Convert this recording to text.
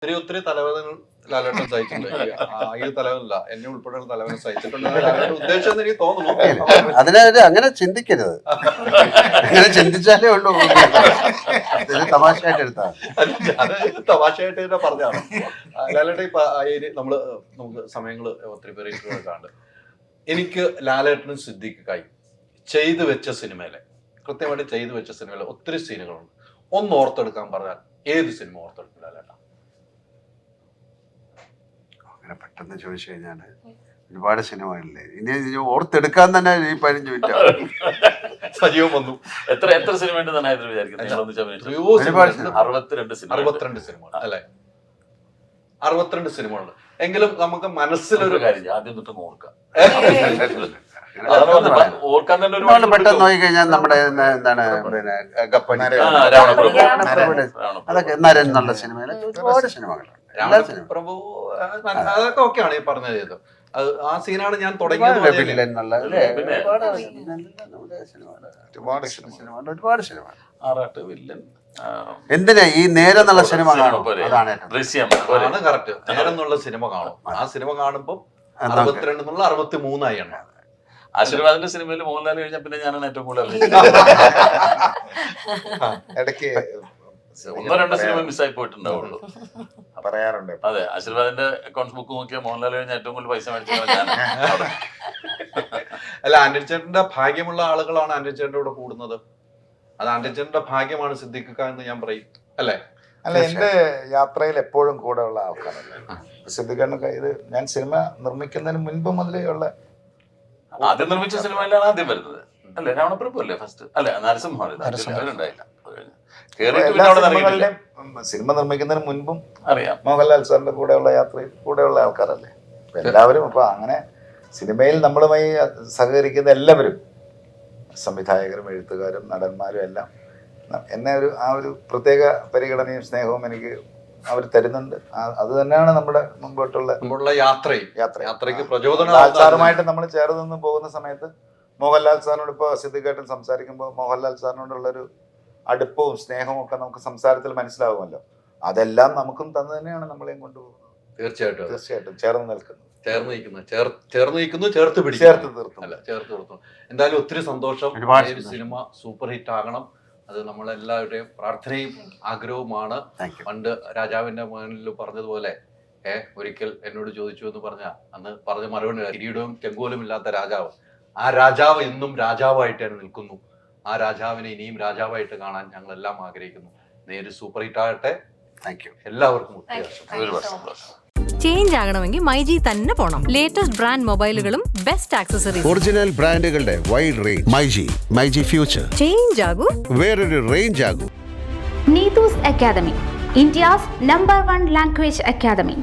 ഒത്തിരി തലവേദന ലാലേട്ടൻ സഹിച്ചിട്ടുണ്ട്. ഈ തലവേദനല്ല, എന്നെ ഉൾപ്പെടെയുള്ള തലവേദന സഹിച്ചിട്ടുണ്ട്. ലാലേട്ടൻ ഉദ്ദേശിച്ചെന്ന് എനിക്ക് തോന്നുന്നു. അങ്ങനെ ചിന്തിക്കരുത്. അങ്ങനെ ചിന്തിച്ചാലേ ഉള്ളൂ. തമാശയായിട്ട് എടുത്താൽ അത് തമാശയായിട്ട് തന്നെ പറഞ്ഞാണ്. ലാലേട്ടൻ ഇപ്പൊ നമുക്ക് സമയങ്ങള് ഒത്തിരി പേര് കാണുന്നുണ്ട്. എനിക്ക് ലാലേട്ടനും സിദ്ദീഖായി ചെയ്തു വെച്ച സിനിമയിലെ കൃത്യമായിട്ട് ചെയ്തു വെച്ച സിനിമയിലെ ഒത്തിരി സീനുകളുണ്ട്. ഒന്ന് ഓർത്തെടുക്കാൻ പറഞ്ഞാൽ ഏത് സിനിമ ഓർത്തെടുക്കും ലാലേട്ട? അങ്ങനെ പെട്ടെന്ന് ചോദിച്ചു കഴിഞ്ഞാല് ഒരുപാട് സിനിമകളില്ലേ, ഇനി ഓർത്തെടുക്കാൻ തന്നെ ഈ 15 മിനിറ്റ് സജീവം വന്നു. എത്ര സിനിമ ഉണ്ടെന്നാണ് വിചാരിക്കുന്നത്? 62 സിനിമ അല്ലെ? 62 സിനിമകളുണ്ട്. എങ്കിലും നമുക്ക് മനസ്സിലൊരു കാര്യം ആദ്യം തൊട്ട് ഓർക്കാം. പെട്ടെന്ന് നോക്കി കഴിഞ്ഞാൽ നമ്മുടെ എന്താണ് പിന്നെ ഗപ്പണി, അതൊക്കെ നരൻ എന്നുള്ള സിനിമയിൽ ഒരുപാട് സിനിമകളുണ്ട്. പ്രഭു അതൊക്കെ ഓക്കെയാണ് ഈ പറഞ്ഞത് ചെയ്തത്. ആ സീനാണ് ഞാൻ തുടങ്ങിയത്. ഒരുപാട് സിനിമ ആറാട്ട് വില്ലൻ എന്തിനാ ഈ നേരം എന്നുള്ള സിനിമ കാണും. അതാണ് കറക്റ്റ്. നേരം എന്നുള്ള സിനിമ കാണും. ആ സിനിമ കാണുമ്പോൾ 62 എന്നുള്ള 63 ആയി എണ്ണ. ആശീർവാദിന്റെ സിനിമയിൽ മോഹൻലാൽ കഴിഞ്ഞാൽ പിന്നെ ഞാനാണ് ഏറ്റവും കൂടുതൽ ഇടയ്ക്ക് 1-2 സിനിമ മിസ്സായി പോയിട്ടുണ്ടാവുള്ളൂ. പറയാറുണ്ട്. അതെ, ആശീർവാദിന്റെ അക്കൗണ്ട്സ് ബുക്ക് നോക്കിയാൽ മോഹൻലാൽ കഴിഞ്ഞാൽ ഏറ്റവും കൂടുതൽ പൈസ മേടിച്ചത് ഞാൻ. അല്ല, ആന്റണി ചേട്ടന്റെ ഭാഗ്യമുള്ള ആളുകളാണ് ആന്റണി ചേട്ടന്റെ കൂടെ കൂടുന്നത്. അത് ആന്റണി ചേട്ടന്റെ ഭാഗ്യമാണ് സിദ്ദീഖ് എന്ന് ഞാൻ പറയും. അല്ലേ? അല്ല, എന്റെ യാത്രയിൽ എപ്പോഴും കൂടെ ഉള്ള ആൾക്കാരല്ലേ സിദ്ദീഖിനൊക്കെ. ഇത് ഞാൻ സിനിമ നിർമ്മിക്കുന്നതിന് മുൻപ് മുതലേ ഉള്ള ആദ്യം നിർമ്മിച്ച സിനിമയിലാണ് ആദ്യം വരുന്നത് അല്ലേ? രാവണപ്രഭു അല്ലേ ഫസ്റ്റ്? അല്ല, നരസിംഹം ഉണ്ടായില്ല. എല്ലാ സിനിമകളുടെയും സിനിമ നിർമ്മിക്കുന്നതിന് മുൻപും അറിയാം മോഹൻലാൽ സാറിന്റെ കൂടെയുള്ള യാത്രയിൽ കൂടെയുള്ള ആൾക്കാരല്ലേ. എല്ലാവരും അപ്പൊ അങ്ങനെ സിനിമയിൽ നമ്മളുമായി സഹകരിക്കുന്ന എല്ലാവരും, സംവിധായകരും എഴുത്തുകാരും നടന്മാരും എല്ലാം എന്നെ ആ ഒരു പ്രത്യേക പരിഗണനയും സ്നേഹവും എനിക്ക് അവർ തരുന്നുണ്ട്. അത് തന്നെയാണ് നമ്മുടെ മുമ്പോട്ടുള്ള യാത്രയ്ക്ക് പ്രചോദനം. ലാൽ സാറുമായിട്ട് നമ്മൾ ചേർന്ന് നിന്ന് പോകുന്ന സമയത്ത് മോഹൻലാൽ സാറിനോട് ഇപ്പോൾ സിദ്ദീഖേട്ടൻ സംസാരിക്കുമ്പോൾ മോഹൻലാൽ സാറിനോടുള്ളൊരു അടുപ്പവും സ്നേഹവും ഒക്കെ നമുക്ക് സംസാരത്തിൽ മനസ്സിലാവുമല്ലോ. അതെല്ലാം നമുക്കും തന്നു തന്നെയാണ് നമ്മളെയും കൊണ്ടുപോകുന്നത്. തീർച്ചയായിട്ടും ചേർന്ന് നിൽക്കുന്നത്, ചേർന്ന് നിൽക്കുന്നു, ചേർത്ത് തീർത്തു. എന്തായാലും ഒത്തിരി സന്തോഷം. സിനിമ സൂപ്പർ ഹിറ്റ് ആകണം. അത് നമ്മളെല്ലാവരുടെയും പ്രാർത്ഥനയും ആഗ്രഹവുമാണ്. പണ്ട് രാജാവിന്റെ മകനിൽ പറഞ്ഞതുപോലെ ഒരിക്കൽ എന്നോട് ചോദിച്ചു എന്ന് പറഞ്ഞ അന്ന് പറഞ്ഞ മറുപടി, കിരീടവും ചെങ്കോലും ഇല്ലാത്ത രാജാവ്. ആ രാജാവ് ഇന്നും രാജാവായിട്ട് തന്നെ നിൽക്കുന്നു. ആ രാജാവിനെ ഇനിയും രാജാവായിട്ട് കാണാൻ ഞങ്ങൾ എല്ലാം ആഗ്രഹിക്കുന്നു. നേര് സൂപ്പർ ഹിറ്റ് ആകട്ടെ. എല്ലാവർക്കും ചേഞ്ച് ആകണമെങ്കിൽ മൈജി തന്നെ പോണം. ലേറ്റസ്റ്റ് ബ്രാൻഡ് മൊബൈലുകളും ബെസ്റ്റ് ആക്സസറീസ്, ഒറിജിനൽ ബ്രാൻഡുകളുടെ wide range. MyG future. Change ആകൂ, വേറൊരു റേഞ്ച് ആകൂ. Neetu's Academy, India's #1 language academy.